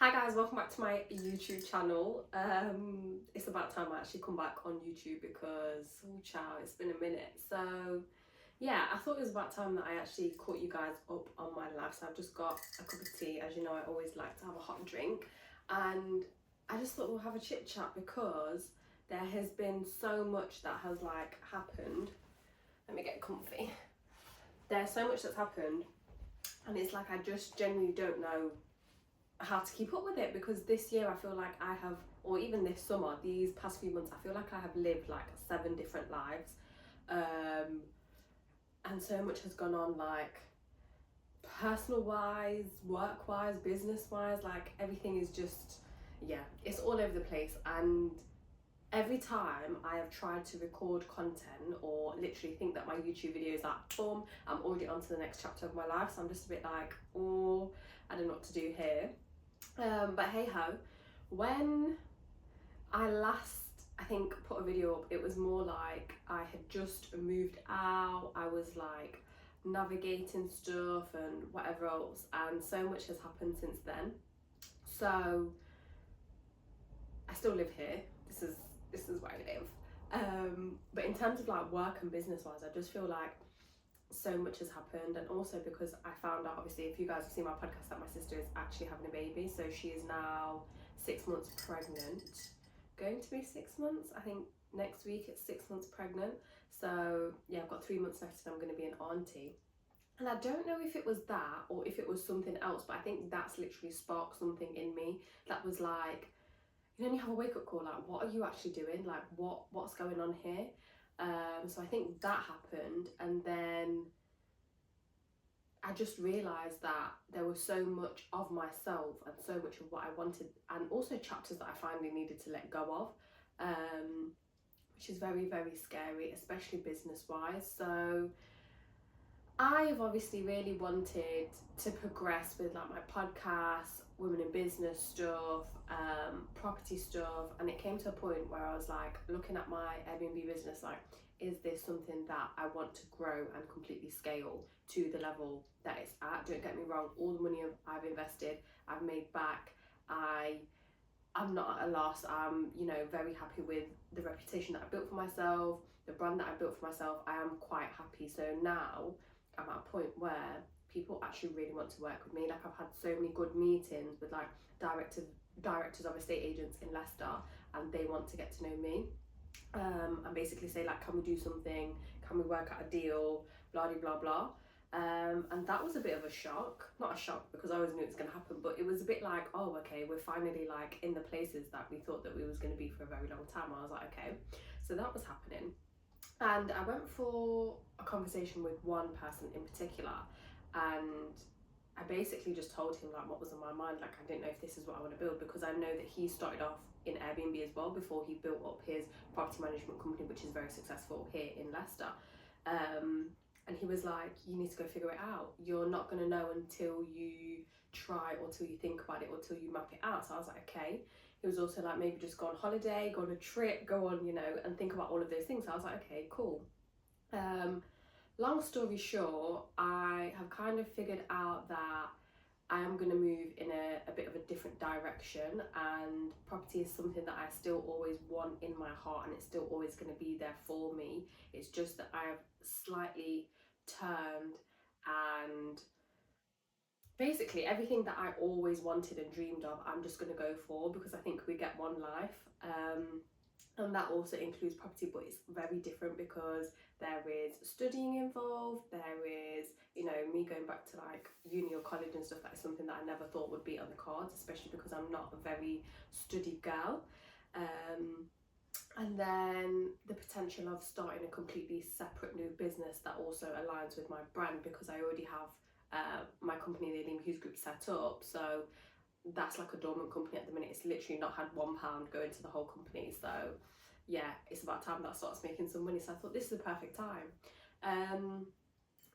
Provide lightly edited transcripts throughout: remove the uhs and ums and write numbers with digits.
Hi guys, welcome back to my YouTube channel. It's about time I actually come back on YouTube because, oh child, it's been a minute. So yeah, I thought it was about time that I actually caught you guys up on my life. So I've just got a cup of tea. As you know, I always like to have a hot drink. And I just thought we'll have a chit chat because there has been so much that has happened. Let me get comfy. There's so much that's happened and it's like I just genuinely don't know how to keep up with it, because this year I feel like I have, or even this summer, these past few months, I feel like I have lived like 7 different lives, and so much has gone on, like personal wise, work wise, business wise, like everything is just, yeah, it's all over the place. And every time I have tried to record content or literally think that my YouTube video is like, boom, I'm already on to the next chapter of my life, so I'm just a bit like, oh, I don't know what to do here. But hey ho, when I last, I think, put a video up, it was more like I had just moved out, I was like navigating stuff and whatever else, and so much has happened since then. So I still live here, this is where I live. But in terms of like work and business wise, I just feel like so much has happened. And also because I found out, obviously, if you guys have seen my podcast, that my sister is actually having a baby. So she is now 6 months pregnant, going to be 6 months, I think next week it's 6 months pregnant. So yeah, I've got 3 months left and I'm going to be an auntie. And I don't know if it was that or if it was something else, but I think that's literally sparked something in me that was like, you know, you have a wake-up call, like, what are you actually doing, like what's going on here? So I think that happened, and then I just realised that there was so much of myself and so much of what I wanted, and also chapters that I finally needed to let go of, which is very, very scary, especially business-wise. So I've obviously really wanted to progress with like my podcast, women in business stuff, property stuff, and it came to a point where I was like looking at my Airbnb business, like, is this something that I want to grow and completely scale to the level that it's at? Don't get me wrong, all the money I've invested, I've made back. I'm not at a loss. I'm, you know, very happy with the reputation that I built for myself, the brand that I built for myself. I am quite happy. So now I'm at a point where people actually really want to work with me. Like, I've had so many good meetings with like directors of estate agents in Leicester, and they want to get to know me, and basically say like, can we do something, can we work out a deal, blah blah blah. And that was a bit of a shock, not a shock because I always knew it was going to happen, but it was a bit like, oh okay, we're finally like in the places that we thought that we was going to be for a very long time. I was like, okay, so that was happening. And I went for a conversation with one person in particular, and I basically just told him like what was on my mind. Like, I didn't know if this is what I want to build, because I know that he started off in Airbnb as well before he built up his property management company, which is very successful here in Leicester. And he was like, you need to go figure it out. You're not going to know until you try, or till you think about it, or till you map it out. So I was like, okay. He was also like, maybe just go on holiday, go on a trip, go on, you know, and think about all of those things. So I was like, okay, cool. Long story short, I have kind of figured out that I am going to move in a bit of a different direction, and property is something that I still always want in my heart, and it's still always going to be there for me. It's just that I have slightly turned, and basically everything that I always wanted and dreamed of, I'm just going to go for, because I think we get one life. And that also includes property, but it's very different because there is studying involved, there is, you know, me going back to like uni or college and stuff. That is something that I never thought would be on the cards, especially because I'm not a very studied girl. And then the potential of starting a completely separate new business that also aligns with my brand, because I already have my company, the Aalimah Group, set up. So that's like a dormant company at the minute. It's literally not had £1 go into the whole company. So yeah, it's about time that starts making some money. So I thought this is the perfect time.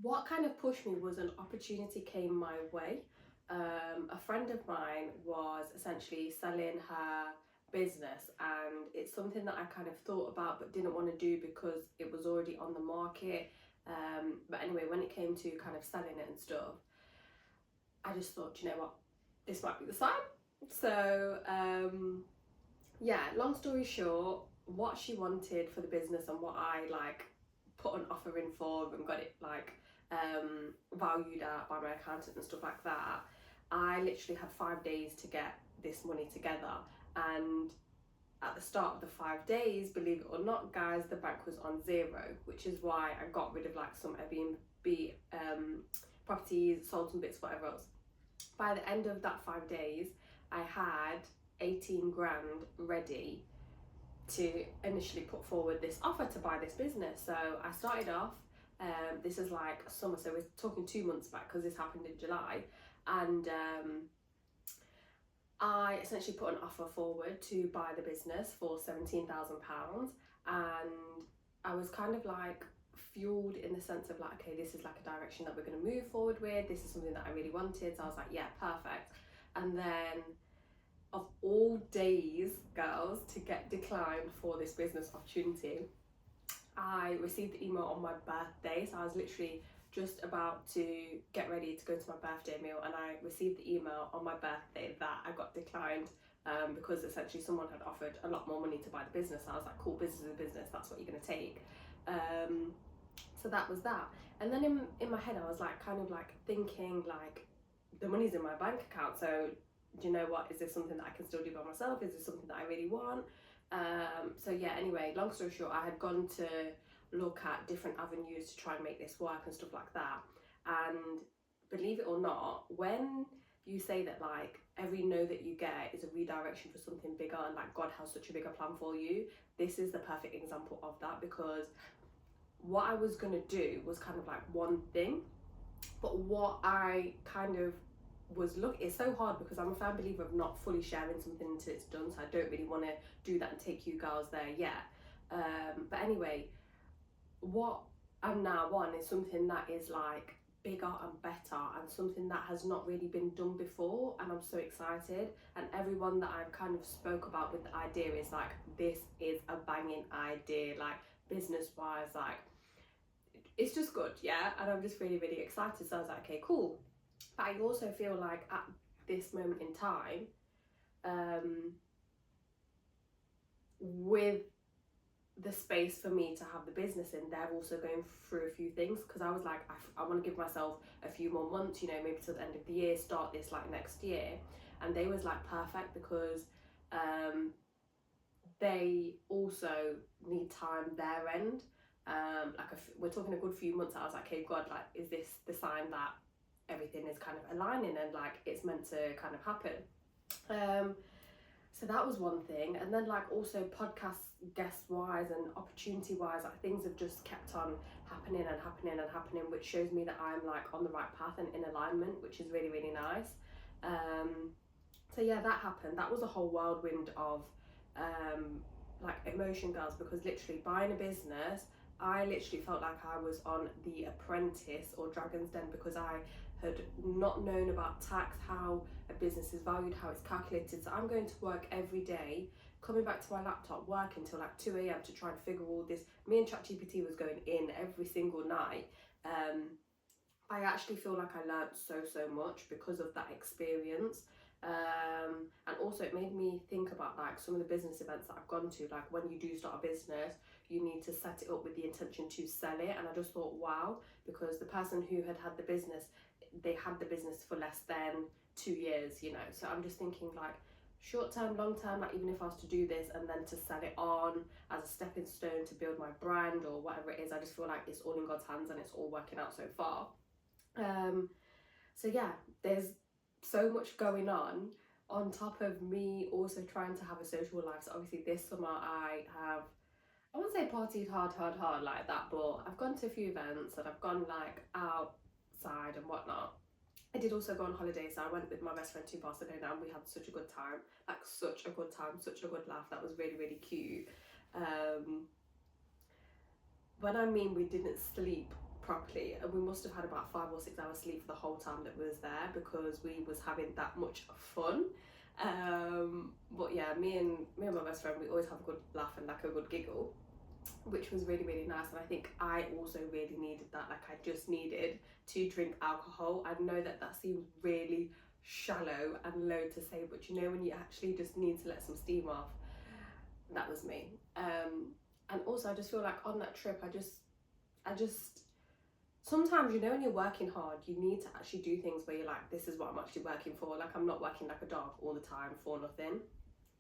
What kind of pushed me was an opportunity came my way. A friend of mine was essentially selling her business, and it's something that I kind of thought about but didn't want to do because it was already on the market. But anyway, when it came to kind of selling it and stuff, I just thought, you know what, this might be the sign. So yeah, long story short, what she wanted for the business and what I like put an offer in for and got it like valued at by my accountant and stuff like that, I literally had 5 days to get this money together. And at the start of the 5 days, believe it or not, guys, the bank was on zero, which is why I got rid of like some Airbnb properties, sold some bits, whatever else. By the end of that 5 days, I had 18 grand ready to initially put forward this offer to buy this business. So I started off, this is like summer, so we're talking 2 months back because this happened in July, and I essentially put an offer forward to buy the business for £17,000, and I was kind of like fueled in the sense of like, okay, this is like a direction that we're going to move forward with, this is something that I really wanted, so I was like, yeah, perfect. And then of all days, girls, to get declined for this business opportunity, I received the email on my birthday. So I was literally just about to get ready to go to my birthday meal, and I received the email on my birthday that I got declined because essentially someone had offered a lot more money to buy the business. I was like, cool, business is a business, that's what you're going to take. So that was that. And then in my head I was like kind of like thinking like, the money's in my bank account, so do you know what, is this something that I can still do by myself? Is this something that I really want? So yeah, anyway, long story short, I had gone to look at different avenues to try and make this work and stuff like that. And believe it or not, when you say that like every no that you get is a redirection for something bigger, and like God has such a bigger plan for you, this is the perfect example of that. Because what I was gonna do was kind of like one thing, but what I kind of was it's so hard because I'm a firm believer of not fully sharing something until it's done, so I don't really want to do that and take you girls there yet. But anyway, what I'm now on is something that is like bigger and better, and something that has not really been done before, and I'm so excited. And everyone that I've kind of spoke about with the idea is like, this is a banging idea, like business wise, like it's just good, yeah. And I'm just really, really excited. So I was like, okay, cool. But I also feel like at this moment in time, with the space for me to have the business in, they're also going through a few things, because I was like, I want to give myself a few more months, you know, maybe till the end of the year, start this like next year. And they was like perfect, because they also need time their end. We're talking a good few months. I was like, okay, God, like, is this the sign that everything is kind of aligning and like it's meant to kind of happen? So that was one thing. And then like also podcast guest wise and opportunity wise, like things have just kept on happening and happening and happening, which shows me that I'm like on the right path and in alignment, which is really, really nice. So yeah, that happened. That was a whole whirlwind of like emotion, girls, because literally buying a business, I literally felt like I was on The Apprentice or Dragon's Den, because I had not known about tax, how a business is valued, how it's calculated. So I'm going to work every day, coming back to my laptop, working till like 2 a.m. to try and figure all this. Me and ChatGPT was going in every single night. I actually feel like I learned so much because of that experience. And also it made me think about like some of the business events that I've gone to. Like when you do start a business, you need to set it up with the intention to sell it. And I just thought, wow, because the person who had the business, they had the business for less than 2 years, you know. So I'm just thinking like short term, long term, like even if I was to do this and then to sell it on as a stepping stone to build my brand or whatever it is, I just feel like it's all in God's hands and it's all working out so far. So yeah, there's so much going on top of me also trying to have a social life. So obviously this summer I wouldn't say partied hard like that, but I've gone to a few events and I've gone like outside and whatnot. I did also go on holiday, so I went with my best friend to Barcelona and we had such a good time, like such a good time, such a good laugh. That was really, really cute. When I mean we didn't sleep properly, and we must have had about 5 or 6 hours sleep for the whole time that we was there, because we was having that much fun. But yeah, me and my best friend, we always have a good laugh and like a good giggle, which was really, really nice. And I think I also really needed that. Like I just needed to drink alcohol. I know that seems really shallow and low to say, but you know when you actually just need to let some steam off, that was me. And also I just feel like on that trip I just sometimes, you know, when you're working hard, you need to actually do things where you're like, this is what I'm actually working for. Like, I'm not working like a dog all the time for nothing.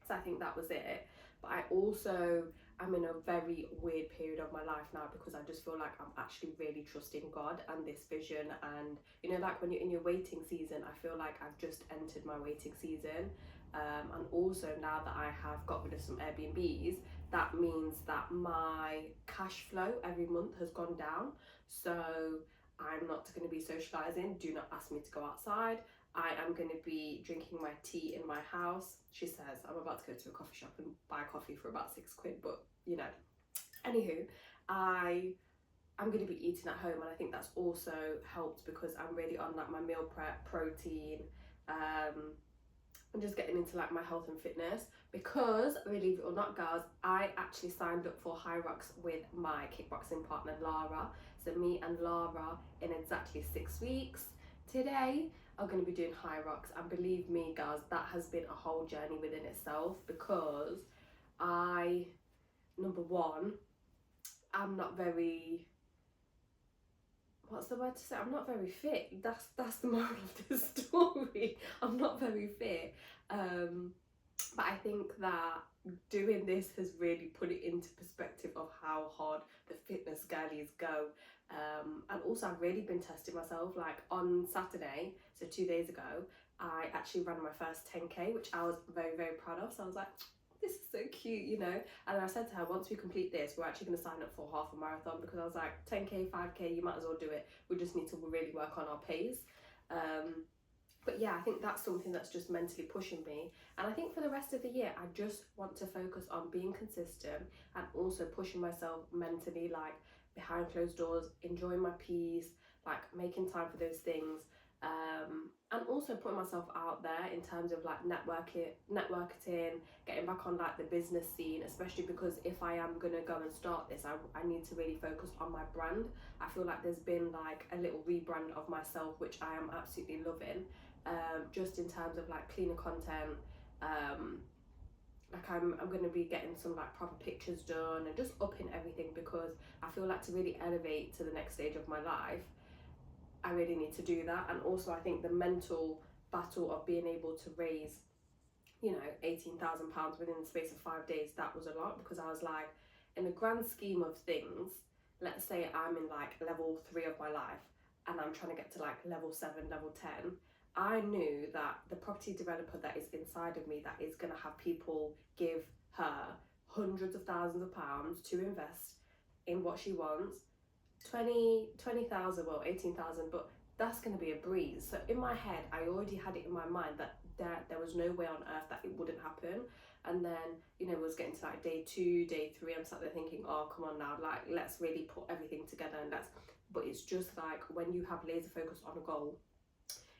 So I think that was it. But I also am in a very weird period of my life now, because I just feel like I'm actually really trusting God and this vision. And, you know, like when you're in your waiting season, I feel like I've just entered my waiting season. And also now that I have got rid of some Airbnbs, that means that my cash flow every month has gone down. So I'm not going to be socialising. Do not ask me to go outside. I am going to be drinking my tea in my house. She says I'm about to go to a coffee shop and buy coffee for about £6, but you know. Anywho, I'm going to be eating at home, and I think that's also helped because I'm really on like my meal prep, protein, I'm just getting into like my health and fitness, because believe it or not, girls, I actually signed up for HYROX with my kickboxing partner Lara. So me and Lara in exactly 6 weeks today are going to be doing HYROX, and believe me girls, that has been a whole journey within itself, because number one, I'm not very, what's the word to say, I'm not very fit. That's the moral of the story. I'm not very fit, but I think that doing this has really put it into perspective of how hard the fitness girlies go. And also I've really been testing myself. Like on Saturday, so 2 days ago, I actually ran my first 10k, which I was very, very proud of. So I was like, this is so cute, you know. And then I said to her, once we complete this, we're actually going to sign up for half a marathon, because I was like, 10k, 5k, you might as well do it. We just need to really work on our pace. But yeah, I think that's something that's just mentally pushing me. And I think for the rest of the year, I just want to focus on being consistent and also pushing myself mentally, like behind closed doors, enjoying my peace, like making time for those things. And also putting myself out there in terms of like networking, getting back on like the business scene, especially because if I am gonna go and start this, I need to really focus on my brand. I feel like there's been like a little rebrand of myself, which I am absolutely loving. Just in terms of like cleaner content, like I'm going to be getting some like proper pictures done and just upping everything, because I feel like to really elevate to the next stage of my life, I really need to do that. And also I think the mental battle of being able to raise, you know, £18,000 within the space of 5 days, that was a lot, because I was like, in the grand scheme of things, let's say I'm in like level 3 of my life and I'm trying to get to like level 7, level 10, I knew that the property developer that is inside of me, that is going to have people give her hundreds of thousands of pounds to invest in what she wants, 20,000, well 18,000, but that's going to be a breeze. So in my head, I already had it in my mind that there was no way on earth that it wouldn't happen. And then, you know, it was getting to like day 2, day 3, I'm sat there thinking, oh come on now, like let's really put everything together, and but it's just like when you have laser focus on a goal,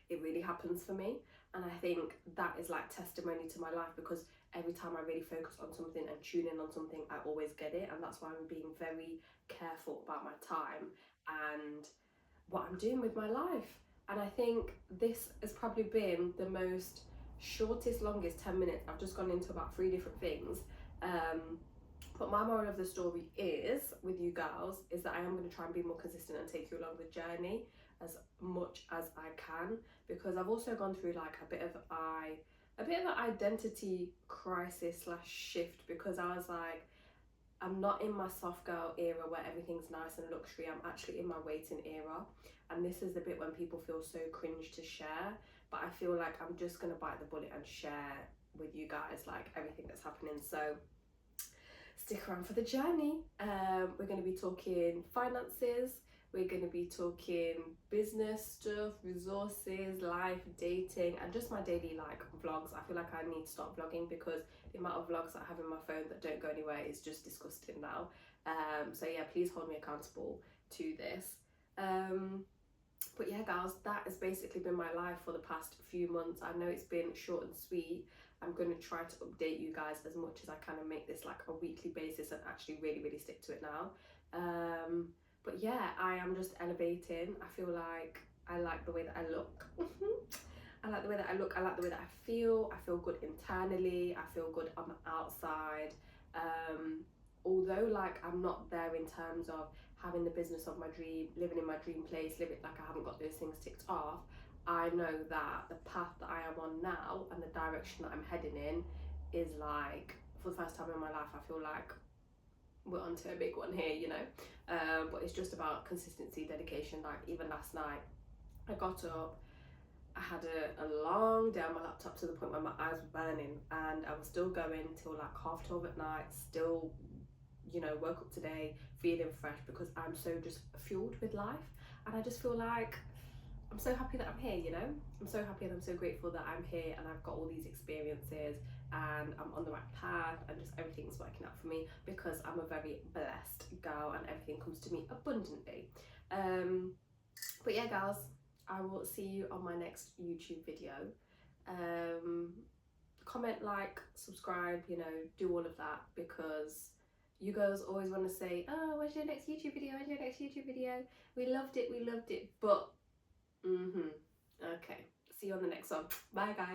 it really happens for me. And I think that is like testimony to my life, because every time I really focus on something and tune in on something, I always get it. And that's why I'm being very careful about my time and what I'm doing with my life. And I think this has probably been the most shortest, longest 10 minutes. I've just gone into about 3 different things. But my moral of the story is, with you girls, is that I am going to try and be more consistent and take you along the journey as much as I can, because I've also gone through like a bit of an identity crisis / shift, because I was like, I'm not in my soft girl era where everything's nice and luxury. I'm actually in my waiting era, and this is the bit when people feel so cringe to share, but I feel like I'm just gonna bite the bullet and share with you guys like everything that's happening. So stick around for the journey. We're going to be talking finances, we're going to be talking business stuff, resources, life, dating, and just my daily like vlogs. I feel like I need to start vlogging, because the amount of vlogs that I have in my phone that don't go anywhere is just disgusting now. So yeah, please hold me accountable to this. But yeah, girls, that has basically been my life for the past few months. I know it's been short and sweet. I'm going to try to update you guys as much as I can and make this like a weekly basis and actually really, really stick to it now. But yeah, I am just elevating. I feel like I like the way that I look. I like the way that I look, I like the way that I feel good internally, I feel good on the outside. Although like I'm not there in terms of having the business of my dream, living in my dream place, living like I haven't got those things ticked off, I know that the path that I am on now and the direction that I'm heading in is like, for the first time in my life, I feel like we're onto a big one here, you know. But it's just about consistency, dedication. Like even last night, I got up, I had a long day on my laptop to the point where my eyes were burning, and I was still going till like 12:30 at night, still, you know, woke up today feeling fresh because I'm so just fueled with life. And I just feel like I'm so happy that I'm here, you know. I'm so happy and I'm so grateful that I'm here and I've got all these experiences and I'm on the right path and just everything's working out for me because I'm a very blessed girl and everything comes to me abundantly. But yeah, girls, I will see you on my next YouTube video. Comment, like, subscribe, you know, do all of that because you girls always want to say, oh, when's your next YouTube video? When's your next YouTube video? We loved it, but okay, see you on the next one. Bye guys.